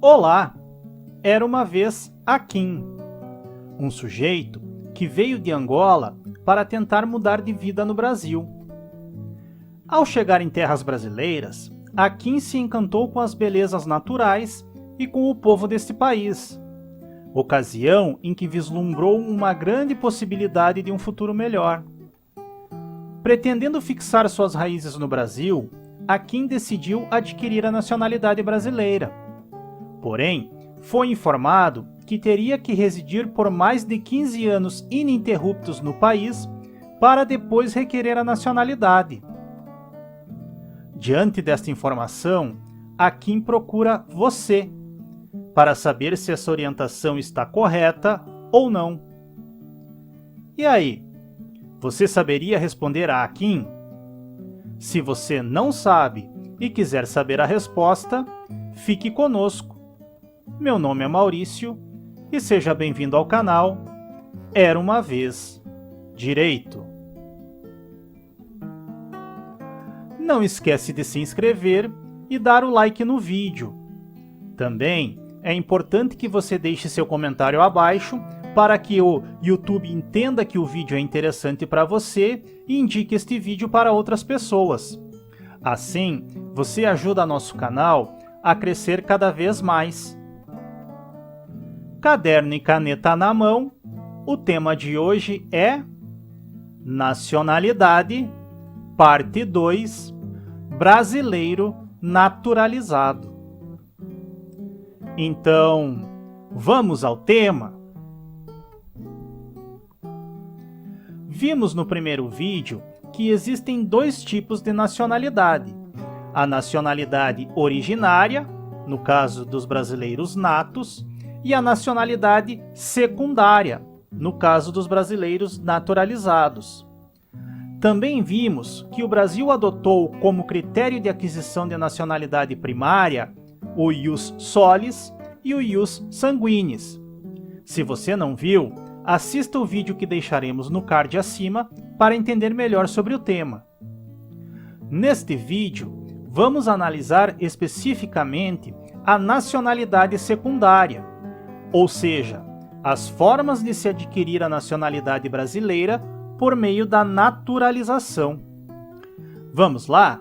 Olá! Era uma vez Akin, um sujeito que veio de Angola para tentar mudar de vida no Brasil. Ao chegar em terras brasileiras, Akin se encantou com as belezas naturais e com o povo deste país, ocasião em que vislumbrou uma grande possibilidade de um futuro melhor. Pretendendo fixar suas raízes no Brasil, Akin decidiu adquirir a nacionalidade brasileira. Porém, foi informado que teria que residir por mais de 15 anos ininterruptos no país para depois requerer a nacionalidade. Diante desta informação, Akin procura você para saber se essa orientação está correta ou não. E aí, você saberia responder a Akin? Se você não sabe e quiser saber a resposta, fique conosco. Meu nome é Maurício e seja bem-vindo ao canal Era uma Vez Direito. Não esquece de se inscrever e dar o like no vídeo. Também é importante que você deixe seu comentário abaixo para que o YouTube entenda que o vídeo é interessante para você e indique este vídeo para outras pessoas. Assim, você ajuda nosso canal a crescer cada vez mais. Caderno e caneta na mão, o tema de hoje é Nacionalidade, parte 2, Brasileiro Naturalizado. Então, vamos ao tema? Vimos no primeiro vídeo que existem dois tipos de nacionalidade. A nacionalidade originária, no caso dos brasileiros natos, e a nacionalidade secundária, no caso dos brasileiros naturalizados. Também vimos que o Brasil adotou como critério de aquisição de nacionalidade primária o ius solis e o ius sanguinis. Se você não viu, assista o vídeo que deixaremos no card acima para entender melhor sobre o tema. Neste vídeo, vamos analisar especificamente a nacionalidade secundária, ou seja, as formas de se adquirir a nacionalidade brasileira por meio da naturalização. Vamos lá?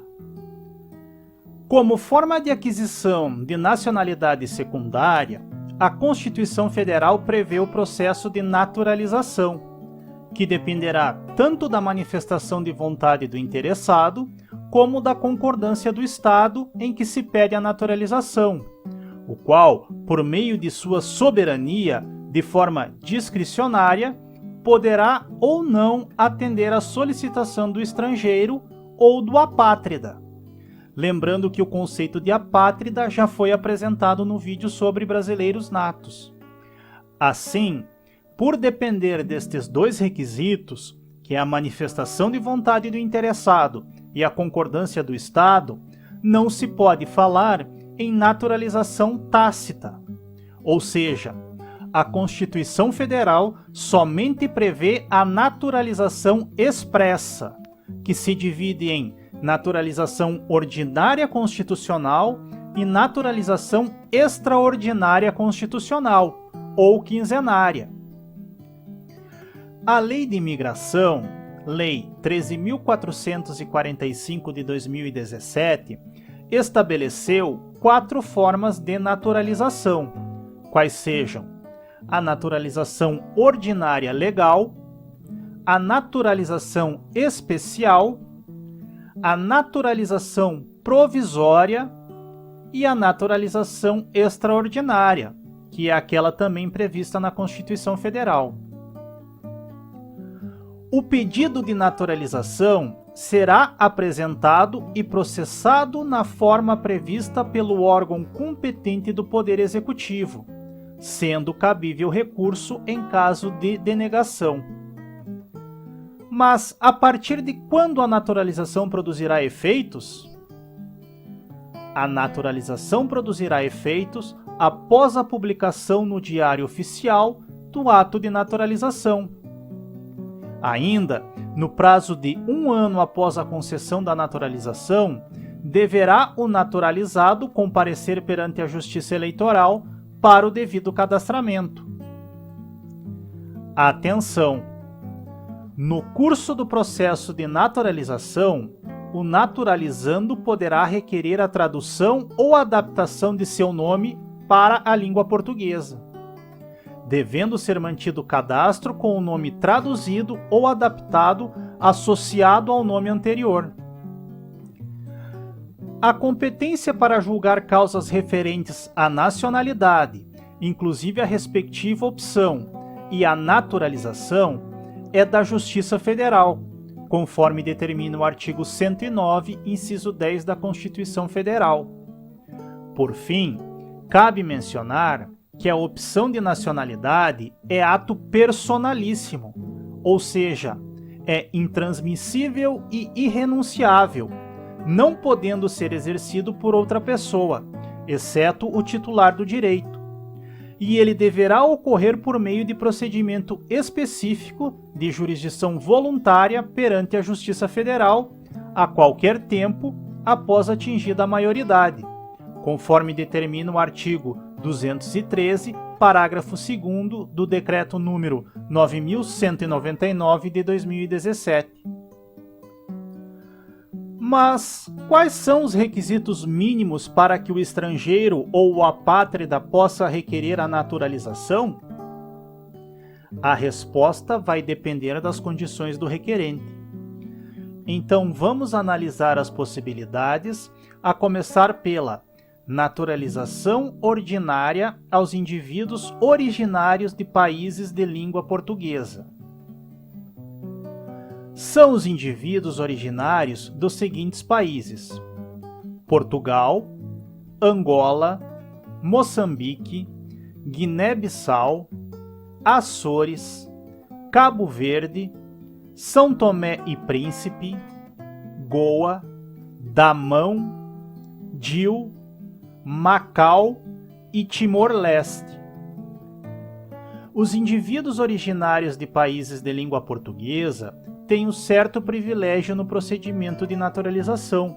Como forma de aquisição de nacionalidade secundária, a Constituição Federal prevê o processo de naturalização, que dependerá tanto da manifestação de vontade do interessado, como da concordância do Estado em que se pede a naturalização, o qual, por meio de sua soberania, de forma discricionária, poderá ou não atender à solicitação do estrangeiro ou do apátrida. Lembrando que o conceito de apátrida já foi apresentado no vídeo sobre brasileiros natos. Assim, por depender destes dois requisitos, que é a manifestação de vontade do interessado e a concordância do Estado, não se pode falar em naturalização tácita, ou seja, a Constituição Federal somente prevê a naturalização expressa, que se divide em naturalização ordinária constitucional e naturalização extraordinária constitucional, ou quinzenária. A Lei de Imigração, Lei 13.445 de 2017, estabeleceu 4 formas de naturalização, quais sejam a naturalização ordinária legal, a naturalização especial, a naturalização provisória e a naturalização extraordinária, que é aquela também prevista na Constituição Federal. O pedido de naturalização será apresentado e processado na forma prevista pelo órgão competente do Poder Executivo, sendo cabível recurso em caso de denegação. Mas, a partir de quando a naturalização produzirá efeitos? A naturalização produzirá efeitos após a publicação no Diário Oficial do ato de naturalização. Ainda, no prazo de 1 ano após a concessão da naturalização, deverá o naturalizado comparecer perante a Justiça Eleitoral para o devido cadastramento. Atenção! No curso do processo de naturalização, o naturalizando poderá requerer a tradução ou adaptação de seu nome para a língua portuguesa, devendo ser mantido o cadastro com o nome traduzido ou adaptado associado ao nome anterior. A competência para julgar causas referentes à nacionalidade, inclusive a respectiva opção, e a naturalização, é da Justiça Federal, conforme determina o artigo 109, inciso 10 da Constituição Federal. Por fim, cabe mencionar que a opção de nacionalidade é ato personalíssimo, ou seja, é intransmissível e irrenunciável, não podendo ser exercido por outra pessoa, exceto o titular do direito, e ele deverá ocorrer por meio de procedimento específico de jurisdição voluntária perante a Justiça Federal, a qualquer tempo após atingida a maioridade, conforme determina o artigo 213, parágrafo 2º do Decreto número 9.199 de 2017. Mas quais são os requisitos mínimos para que o estrangeiro ou o apátrida possa requerer a naturalização? A resposta vai depender das condições do requerente. Então vamos analisar as possibilidades, a começar pela naturalização ordinária aos indivíduos originários de países de língua portuguesa. São os indivíduos originários dos seguintes países: Portugal, Angola, Moçambique, Guiné-Bissau, Açores, Cabo Verde, São Tomé e Príncipe, Goa, Damão, Diu, Macau e Timor-Leste. Os indivíduos originários de países de língua portuguesa têm um certo privilégio no procedimento de naturalização,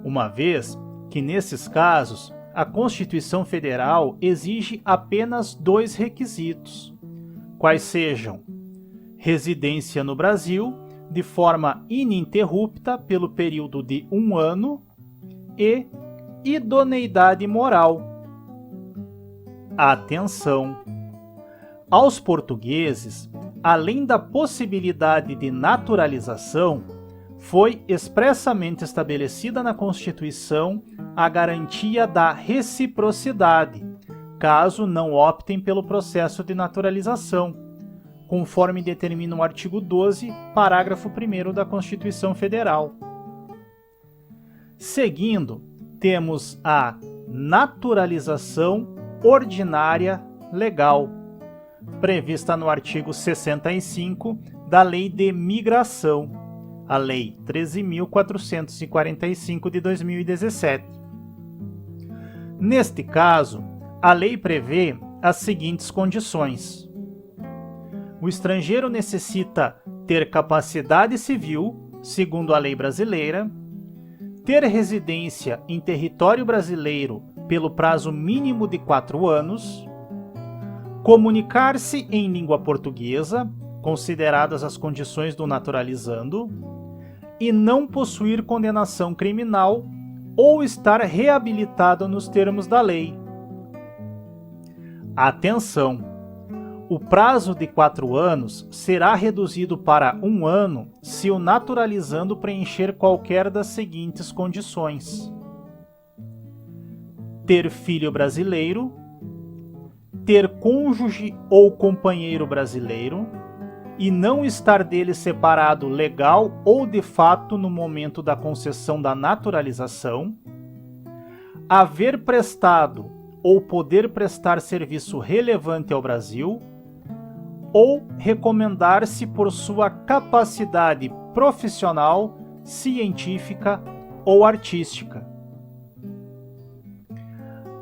uma vez que, nesses casos, a Constituição Federal exige apenas 2 requisitos, quais sejam residência no Brasil de forma ininterrupta pelo período de 1 ano e idoneidade moral. Atenção! Aos portugueses, além da possibilidade de naturalização, foi expressamente estabelecida na Constituição a garantia da reciprocidade, caso não optem pelo processo de naturalização, conforme determina o artigo 12, parágrafo 1º da Constituição Federal. Seguindo, temos a naturalização ordinária legal, prevista no artigo 65 da Lei de Migração, a Lei 13.445 de 2017. Neste caso, a lei prevê as seguintes condições: o estrangeiro necessita ter capacidade civil, segundo a lei brasileira, ter residência em território brasileiro pelo prazo mínimo de 4 anos, comunicar-se em língua portuguesa, consideradas as condições do naturalizando, e não possuir condenação criminal ou estar reabilitado nos termos da lei. Atenção! O prazo de 4 anos será reduzido para 1 ano se o naturalizando preencher qualquer das seguintes condições: ter filho brasileiro, ter cônjuge ou companheiro brasileiro e não estar dele separado legal ou de fato no momento da concessão da naturalização, haver prestado ou poder prestar serviço relevante ao Brasil, ou recomendar-se por sua capacidade profissional, científica ou artística.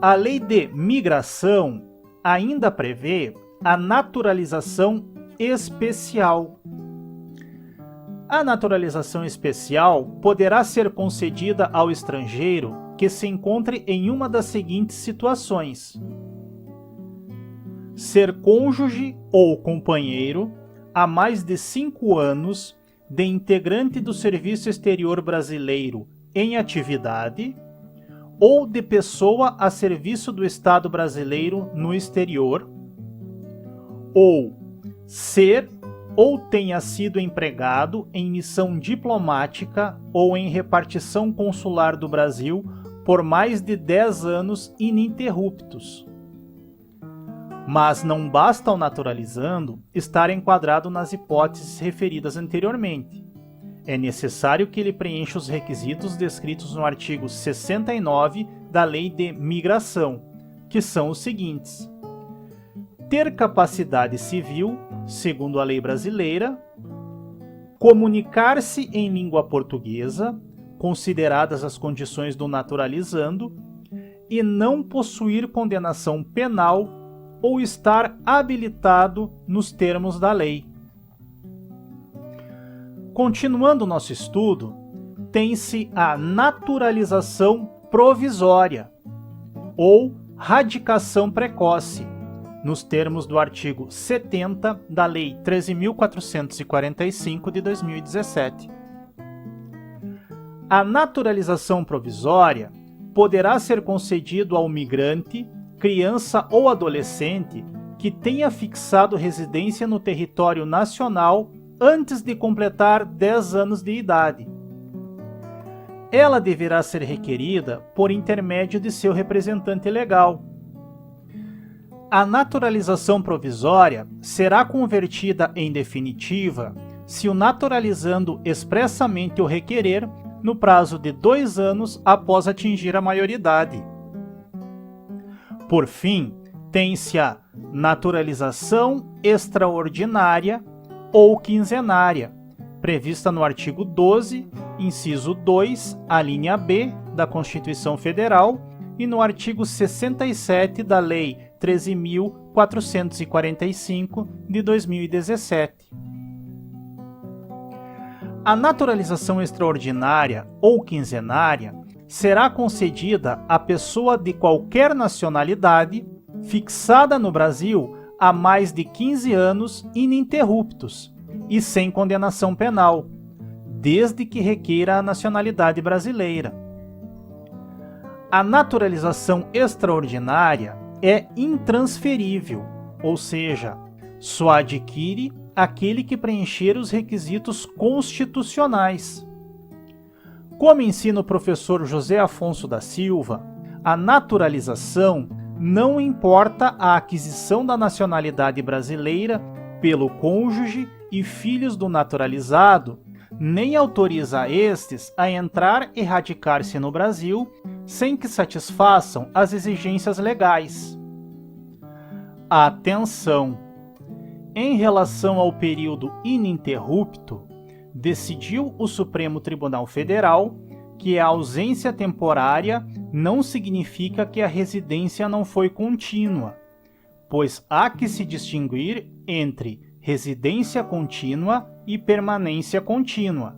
A Lei de Migração ainda prevê a naturalização especial. A naturalização especial poderá ser concedida ao estrangeiro que se encontre em uma das seguintes situações: ser cônjuge ou companheiro há mais de 5 anos de integrante do Serviço Exterior Brasileiro em atividade ou de pessoa a serviço do Estado brasileiro no exterior, ou ser ou tenha sido empregado em missão diplomática ou em repartição consular do Brasil por mais de 10 anos ininterruptos. Mas não basta ao naturalizando estar enquadrado nas hipóteses referidas anteriormente. É necessário que ele preencha os requisitos descritos no artigo 69 da Lei de Migração, que são os seguintes: ter capacidade civil, segundo a lei brasileira, comunicar-se em língua portuguesa, consideradas as condições do naturalizando, e não possuir condenação penal ou estar habilitado nos termos da lei. Continuando o nosso estudo, tem-se a naturalização provisória ou radicação precoce, nos termos do artigo 70 da Lei 13.445 de 2017. A naturalização provisória poderá ser concedido ao migrante, criança ou adolescente que tenha fixado residência no território nacional antes de completar 10 anos de idade. Ela deverá ser requerida por intermédio de seu representante legal. A naturalização provisória será convertida em definitiva se o naturalizando expressamente o requerer no prazo de 2 anos após atingir a maioridade. Por fim, tem-se a naturalização extraordinária ou quinzenária, prevista no artigo 12, inciso 2, a linha B da Constituição Federal e no artigo 67 da Lei 13.445 de 2017. A naturalização extraordinária ou quinzenária será concedida à pessoa de qualquer nacionalidade fixada no Brasil há mais de 15 anos ininterruptos e sem condenação penal, desde que requeira a nacionalidade brasileira. A naturalização extraordinária é intransferível, ou seja, só adquire aquele que preencher os requisitos constitucionais. Como ensina o professor José Afonso da Silva, a naturalização não importa a aquisição da nacionalidade brasileira pelo cônjuge e filhos do naturalizado, nem autoriza estes a entrar e radicar-se no Brasil sem que satisfaçam as exigências legais. Atenção! Em relação ao período ininterrupto, decidiu o Supremo Tribunal Federal que a ausência temporária não significa que a residência não foi contínua, pois há que se distinguir entre residência contínua e permanência contínua.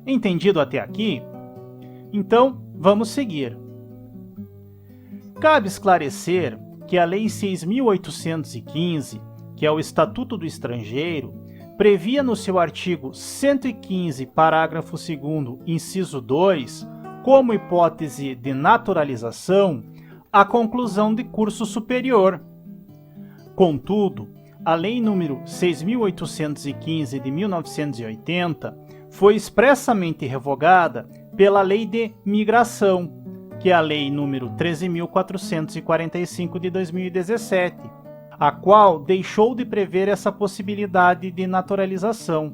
Entendido até aqui? Então, vamos seguir. Cabe esclarecer que a Lei 6.815, que é o Estatuto do Estrangeiro, previa no seu artigo 115, parágrafo 2º, inciso 2, como hipótese de naturalização, a conclusão de curso superior. Contudo, a Lei nº 6.815 de 1980 foi expressamente revogada pela Lei de Migração, que é a Lei nº 13.445 de 2017, a qual deixou de prever essa possibilidade de naturalização.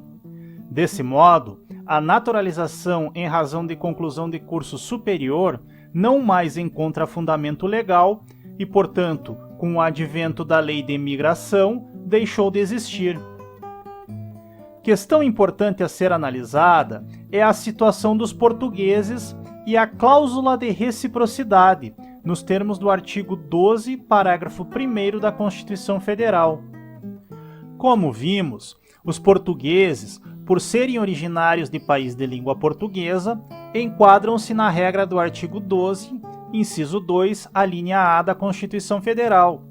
Desse modo, a naturalização em razão de conclusão de curso superior não mais encontra fundamento legal e, portanto, com o advento da Lei de Migração, deixou de existir. Questão importante a ser analisada é a situação dos portugueses e a cláusula de reciprocidade, nos termos do artigo 12, parágrafo 1º da Constituição Federal. Como vimos, os portugueses por serem originários de país de língua portuguesa, enquadram-se na regra do artigo 12, inciso 2, a linha A da Constituição Federal,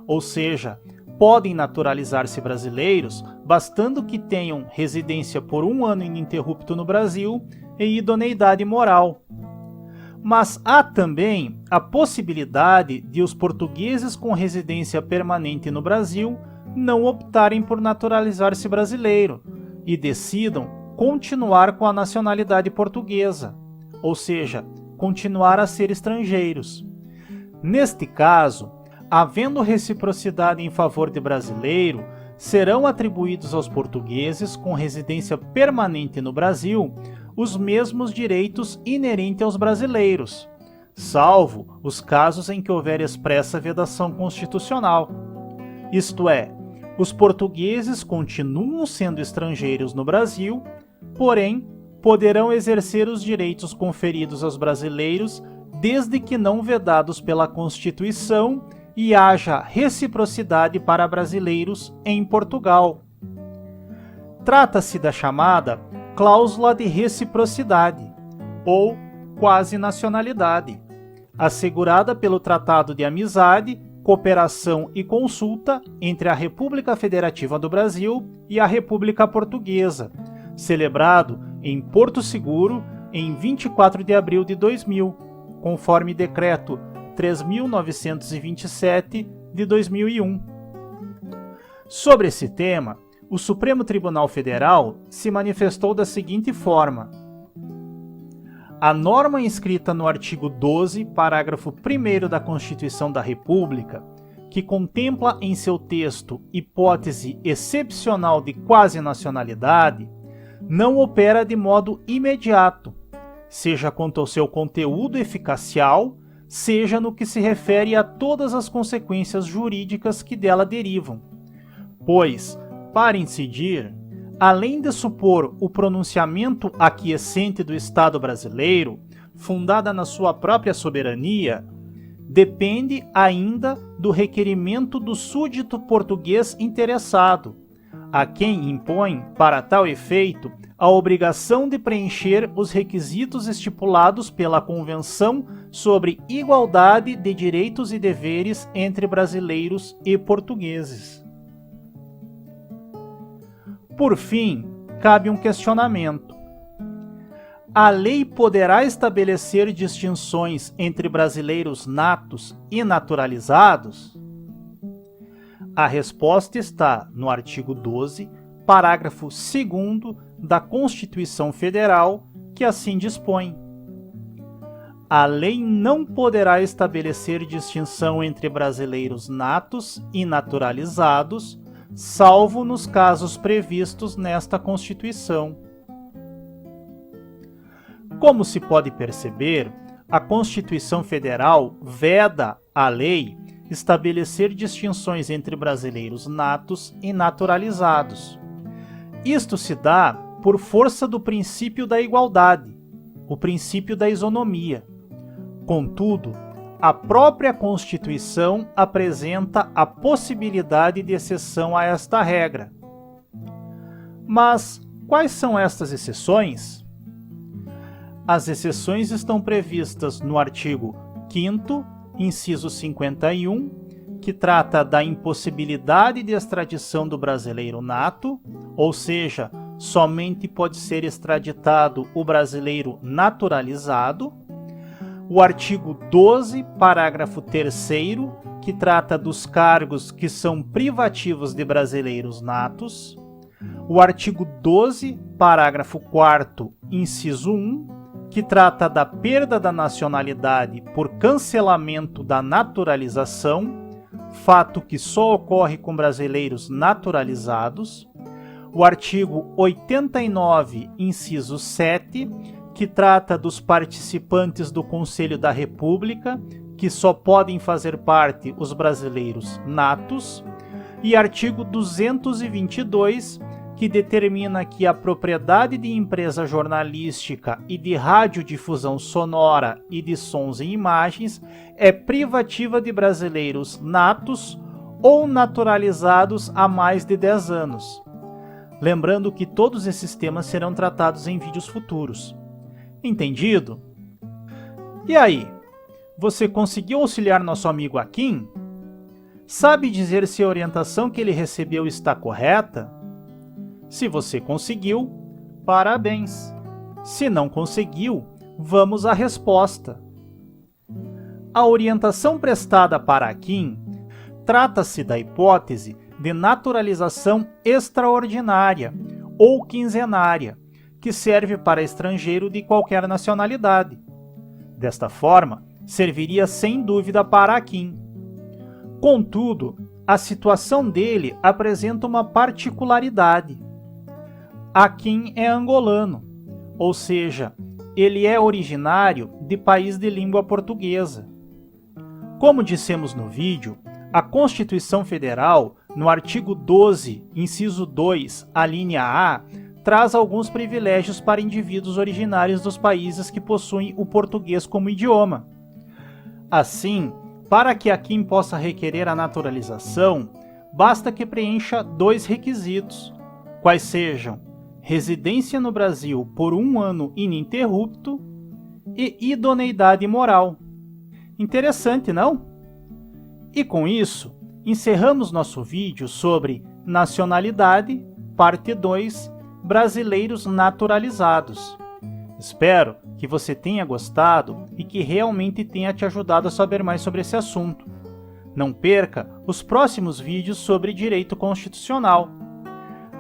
ou seja, podem naturalizar-se brasileiros, bastando que tenham residência por 1 ano ininterrupto no Brasil e idoneidade moral. Mas há também a possibilidade de os portugueses com residência permanente no Brasil não optarem por naturalizar-se brasileiro e decidam continuar com a nacionalidade portuguesa, ou seja, continuar a ser estrangeiros. Neste caso, havendo reciprocidade em favor de brasileiro, serão atribuídos aos portugueses com residência permanente no Brasil os mesmos direitos inerentes aos brasileiros, salvo os casos em que houver expressa vedação constitucional. Isto é, os portugueses continuam sendo estrangeiros no Brasil, porém, poderão exercer os direitos conferidos aos brasileiros desde que não vedados pela Constituição e haja reciprocidade para brasileiros em Portugal. Trata-se da chamada cláusula de reciprocidade, ou quasi-nacionalidade, assegurada pelo Tratado de Amizade, Cooperação e Consulta entre a República Federativa do Brasil e a República Portuguesa, celebrado em Porto Seguro em 24 de abril de 2000, conforme Decreto 3.927 de 2001. Sobre esse tema, o Supremo Tribunal Federal se manifestou da seguinte forma: a norma inscrita no artigo 12, parágrafo 1º da Constituição da República, que contempla em seu texto hipótese excepcional de quasi-nacionalidade, não opera de modo imediato, seja quanto ao seu conteúdo eficacial, seja no que se refere a todas as consequências jurídicas que dela derivam, pois, para incidir, além de supor o pronunciamento aquiescente do Estado brasileiro, fundada na sua própria soberania, depende ainda do requerimento do súdito português interessado, a quem impõe, para tal efeito, a obrigação de preencher os requisitos estipulados pela Convenção sobre Igualdade de Direitos e Deveres entre Brasileiros e Portugueses. Por fim, cabe um questionamento. A lei poderá estabelecer distinções entre brasileiros natos e naturalizados? A resposta está no artigo 12, parágrafo 2º da Constituição Federal, que assim dispõe: a lei não poderá estabelecer distinção entre brasileiros natos e naturalizados, salvo nos casos previstos nesta Constituição. Como se pode perceber, a Constituição Federal veda à lei estabelecer distinções entre brasileiros natos e naturalizados. Isto se dá por força do princípio da igualdade, o princípio da isonomia. Contudo, a própria Constituição apresenta a possibilidade de exceção a esta regra. Mas quais são estas exceções? As exceções estão previstas no artigo 5º, inciso 51, que trata da impossibilidade de extradição do brasileiro nato, ou seja, somente pode ser extraditado o brasileiro naturalizado. O artigo 12, parágrafo 3º, que trata dos cargos que são privativos de brasileiros natos. O artigo 12, parágrafo 4º, inciso 1, que trata da perda da nacionalidade por cancelamento da naturalização, fato que só ocorre com brasileiros naturalizados. O artigo 89, inciso 7, que trata dos participantes do Conselho da República, que só podem fazer parte os brasileiros natos. E artigo 222, que determina que a propriedade de empresa jornalística e de radiodifusão sonora e de sons e imagens é privativa de brasileiros natos ou naturalizados há mais de 10 anos. lembrando que todos esses temas serão tratados em vídeos futuros. Entendido? E aí, você conseguiu auxiliar nosso amigo Akin? Sabe dizer se a orientação que ele recebeu está correta? Se você conseguiu, parabéns! Se não conseguiu, vamos à resposta. A orientação prestada para Akin trata-se da hipótese de naturalização extraordinária ou quinzenária, que serve para estrangeiro de qualquer nacionalidade. Desta forma, serviria sem dúvida para Akin. Contudo, a situação dele apresenta uma particularidade. Akin é angolano, ou seja, ele é originário de país de língua portuguesa. Como dissemos no vídeo, a Constituição Federal, no artigo 12, inciso 2, a linha A, traz alguns privilégios para indivíduos originários dos países que possuem o português como idioma. Assim, para que Akin possa requerer a naturalização, basta que preencha 2 requisitos, quais sejam residência no Brasil por 1 ano ininterrupto e idoneidade moral. Interessante, não? E com isso, encerramos nosso vídeo sobre nacionalidade, parte 2, brasileiros naturalizados. Espero que você tenha gostado e que realmente tenha te ajudado a saber mais sobre esse assunto. Não perca os próximos vídeos sobre direito constitucional.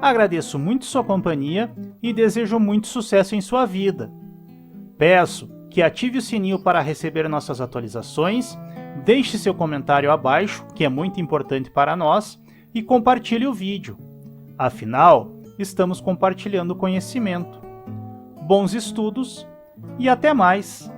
Agradeço muito sua companhia e desejo muito sucesso em sua vida. Peço que ative o sininho para receber nossas atualizações, deixe seu comentário abaixo, que é muito importante para nós, e compartilhe o vídeo. Afinal, estamos compartilhando conhecimento. Bons estudos e até mais!